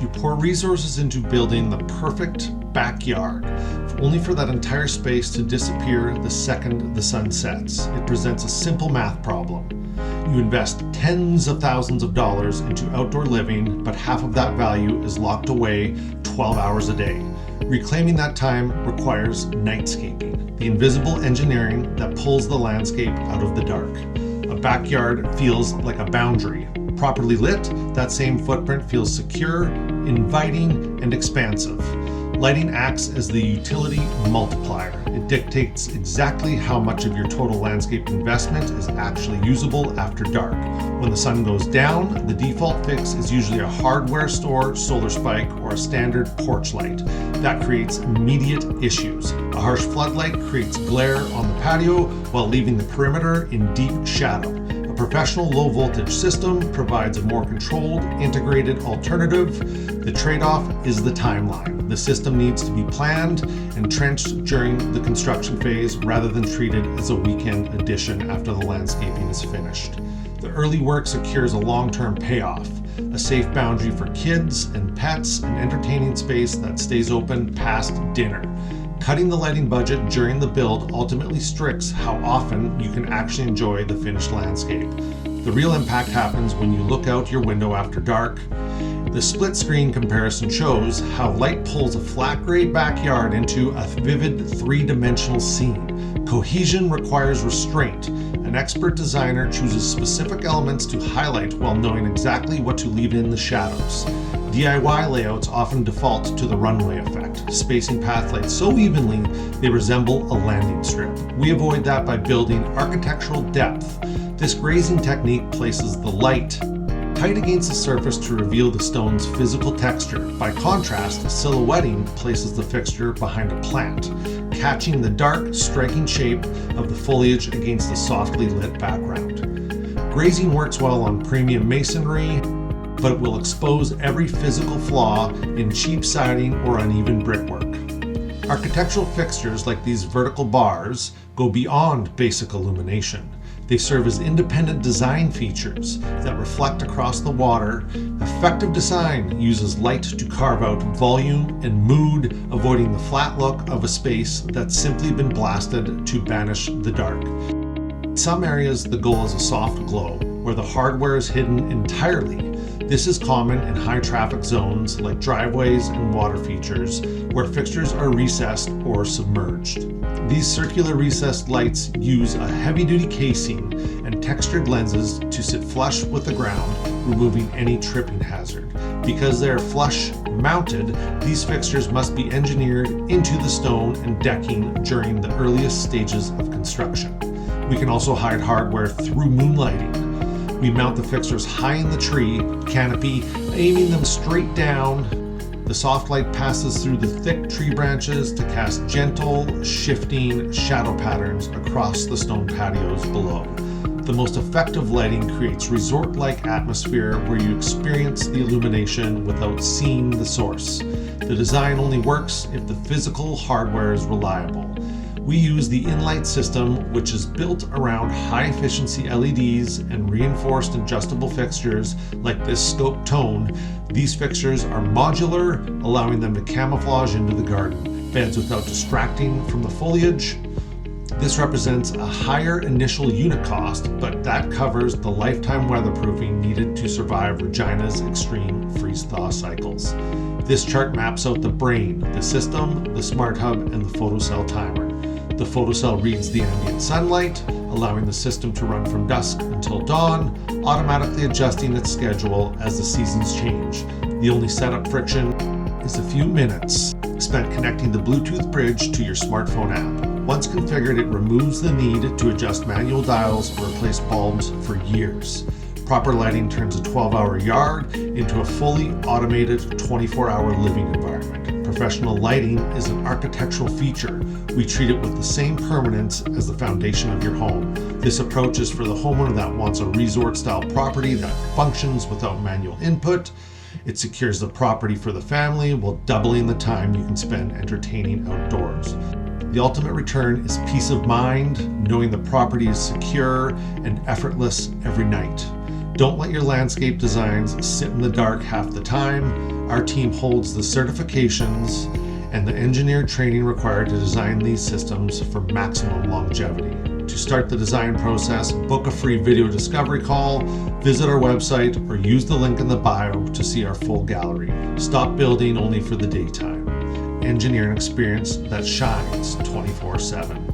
You pour resources into building the perfect backyard, only for that entire space to disappear the second the sun sets. It presents a simple math problem. You invest tens of thousands of dollars into outdoor living, but half of that value is locked away 12 hours a day. Reclaiming that time requires nightscaping, the invisible engineering that pulls the landscape out of the dark. A backyard feels like a boundary. Properly lit, that same footprint feels secure, inviting, and expansive. Lighting acts as the utility multiplier. It dictates exactly how much of your total landscape investment is actually usable after dark. When the sun goes down, the default fix is usually a hardware store solar spike or a standard porch light. That creates immediate issues. A harsh floodlight creates glare on the patio while leaving the perimeter in deep shadow. A professional low voltage system provides a more controlled, integrated alternative. The trade-off is the timeline. The system needs to be planned and trenched during the construction phase rather than treated as a weekend addition after the landscaping is finished. The early work secures a long-term payoff, a safe boundary for kids and pets, an entertaining space that stays open past dinner. Cutting the lighting budget during the build ultimately restricts how often you can actually enjoy the finished landscape. The real impact happens when you look out your window after dark. The split screen comparison shows how light pulls a flat gray backyard into a vivid three-dimensional scene. Cohesion requires restraint. An expert designer chooses specific elements to highlight while knowing exactly what to leave in the shadows. DIY layouts often default to the runway effect, spacing path lights so evenly they resemble a landing strip. We avoid that by building architectural depth. This grazing technique places the light tight against the surface to reveal the stone's physical texture. By contrast, silhouetting places the fixture behind a plant, catching the dark, striking shape of the foliage against the softly lit background. Grazing works well on premium masonry, but it will expose every physical flaw in cheap siding or uneven brickwork. Architectural fixtures like these vertical bars go beyond basic illumination. They serve as independent design features that reflect across the water. Effective design uses light to carve out volume and mood, avoiding the flat look of a space that's simply been blasted to banish the dark. In some areas, the goal is a soft glow, where the hardware is hidden entirely. This is common in high traffic zones like driveways and water features, where fixtures are recessed or submerged. These circular recessed lights use a heavy-duty casing and textured lenses to sit flush with the ground, removing any tripping hazard. Because they are flush mounted, these fixtures must be engineered into the stone and decking during the earliest stages of construction. We can also hide hardware through moonlighting. We mount the fixtures high in the tree canopy, aiming them straight down. The soft light passes through the thick tree branches to cast gentle, shifting shadow patterns across the stone patios below. The most effective lighting creates resort-like atmosphere where you experience the illumination without seeing the source. The design only works if the physical hardware is reliable. We use the InLight system, which is built around high-efficiency LEDs and reinforced adjustable fixtures like this scope tone. These fixtures are modular, allowing them to camouflage into the garden beds without distracting from the foliage. This represents a higher initial unit cost, but that covers the lifetime weatherproofing needed to survive Regina's extreme freeze-thaw cycles. This chart maps out the brain, the system, the smart hub, and the photocell timer. The photocell reads the ambient sunlight, allowing the system to run from dusk until dawn, automatically adjusting its schedule as the seasons change. The only setup friction is a few minutes spent connecting the Bluetooth bridge to your smartphone app. Once configured, it removes the need to adjust manual dials or replace bulbs for years. Proper lighting turns a 12-hour yard into a fully automated 24-hour living environment. Professional lighting is an architectural feature. We treat it with the same permanence as the foundation of your home. This approach is for the homeowner that wants a resort-style property that functions without manual input. It secures the property for the family while doubling the time you can spend entertaining outdoors. The ultimate return is peace of mind, knowing the property is secure and effortless every night. Don't let your landscape designs sit in the dark half the time. Our team holds the certifications and the engineered training required to design these systems for maximum longevity. To start the design process, book a free video discovery call, visit our website, or use the link in the bio to see our full gallery. Stop building only for the daytime. Engineering experience that shines 24/7.